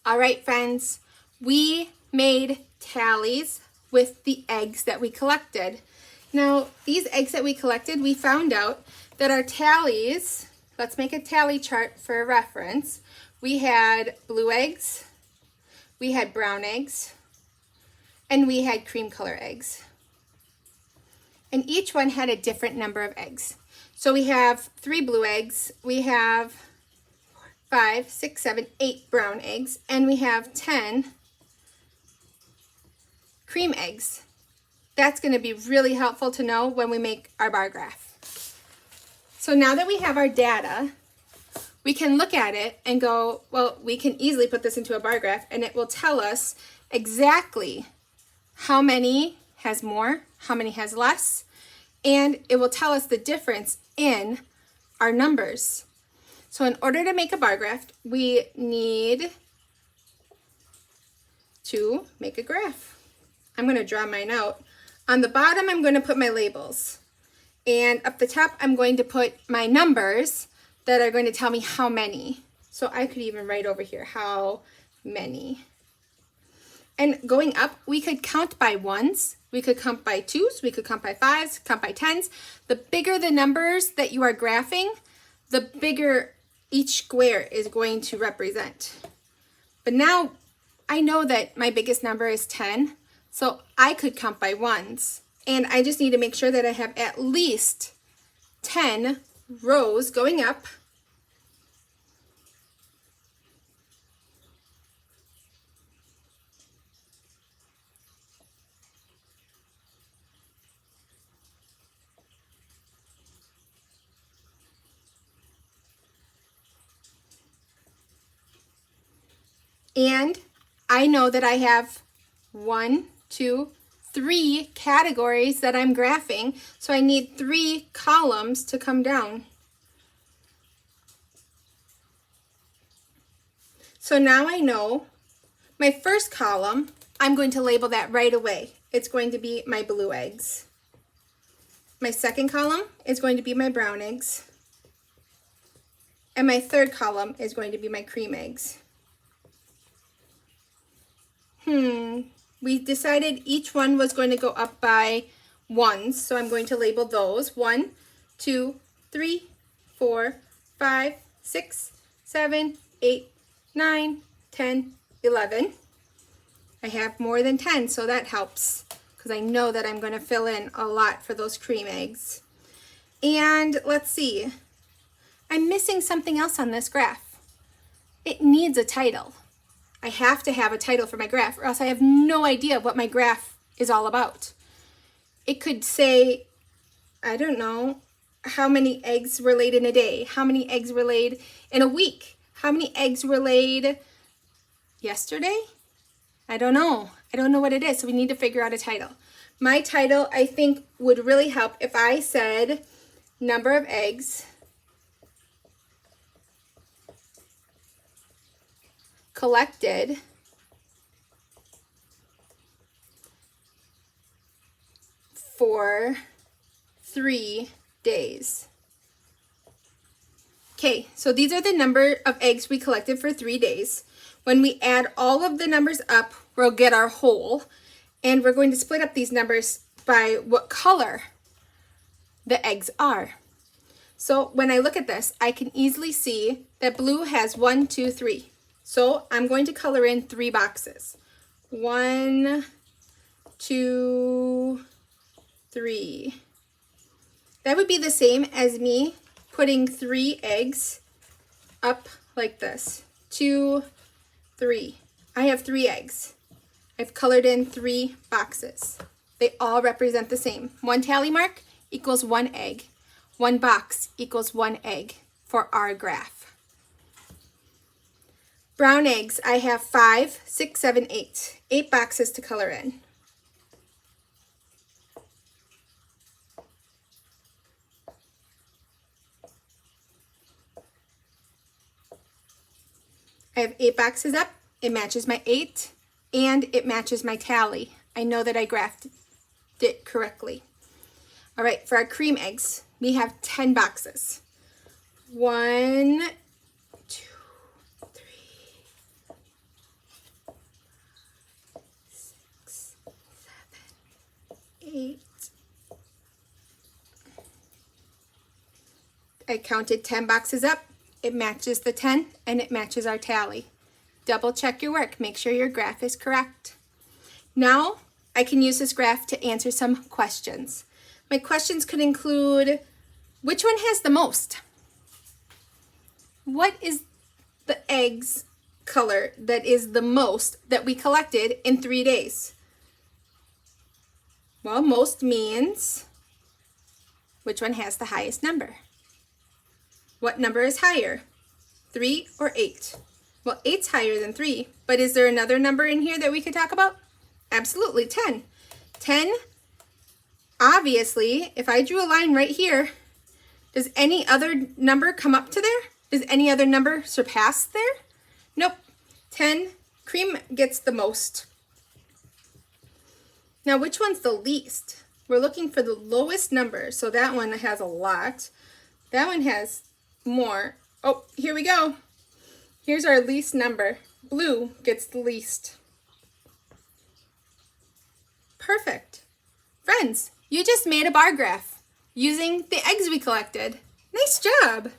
All right, friends, we made tallies with the eggs that we collected. Now, these eggs that we collected, we found out that our tallies, let's make a tally chart for reference. We had blue eggs, we had brown eggs, and we had cream color eggs. And each one had a different number of eggs. So we have 3 blue eggs, we have 5, 6, 7, 8 brown eggs, and we have 10 cream eggs. That's going to be really helpful to know when we make our bar graph. So now that we have our data, we can look at it and go, well, we can easily put this into a bar graph and it will tell us exactly how many has more, how many has less, and it will tell us the difference in our numbers. So in order to make a bar graph, we need to make a graph. I'm going to draw mine out. On the bottom, I'm going to put my labels. And up the top, I'm going to put my numbers that are going to tell me how many. So I could even write over here, how many. And going up, we could count by ones, we could count by twos, we could count by fives, count by tens. The bigger the numbers that you are graphing, the bigger each square is going to represent. But now I know that my biggest number is 10, so I could count by ones. And I just need to make sure that I have at least 10 rows going up. And I know that I have 1, 2, 3 categories that I'm graphing, so I need 3 columns to come down. So now I know my first column, I'm going to label that right away. It's going to be my blue eggs. My second column is going to be my brown eggs. And my third column is going to be my cream eggs. We decided each one was going to go up by ones, so I'm going to label those 1, 2, 3, 4, 5, 6, 7, 8, 9, 10, 11. I have more than 10, so that helps because I know that I'm going to fill in a lot for those cream eggs. And let's see, I'm missing something else on this graph. It needs a title. I have to have a title for my graph or else I have no idea what my graph is all about. It could say, I don't know, how many eggs were laid in a day, how many eggs were laid in a week, how many eggs were laid yesterday? I don't know. I don't know what it is, so we need to figure out a title. My title, I think, would really help if I said number of eggs collected for 3 days. Okay, so these are the number of eggs we collected for 3 days. When we add all of the numbers up, we'll get our whole, and we're going to split up these numbers by what color the eggs are. So when I look at this, I can easily see that blue has 1, 2, 3. So I'm going to color in 3 boxes. 1, 2, 3. That would be the same as me putting 3 eggs up like this. 2, 3. I have 3 eggs. I've colored in 3 boxes. They all represent the same. 1 tally mark equals 1 egg. 1 box equals 1 egg for our graph. Brown eggs, I have 5, 6, 7, 8. 8 boxes to color in. I have 8 boxes up. It matches my 8 and it matches my tally. I know that I graphed it correctly. All right, for our cream eggs, we have 10 boxes. 1, 2, 8. I counted 10 boxes up. It matches the 10 and it matches our tally. Double check your work. Make sure your graph is correct. Now I can use this graph to answer some questions. My questions could include, which one has the most? What is the eggs color that is the most that we collected in 3 days? Well, most means which one has the highest number? What number is higher, 3 or 8? Well, 8's higher than 3, but is there another number in here that we could talk about? Absolutely, 10. 10, obviously, if I drew a line right here, does any other number come up to there? Does any other number surpass there? Nope. 10, cream gets the most. Now, which one's the least? We're looking for the lowest number, so that one has a lot. That one has more. Oh, here we go. Here's our least number. Blue gets the least. Perfect. Friends, you just made a bar graph using the eggs we collected. Nice job.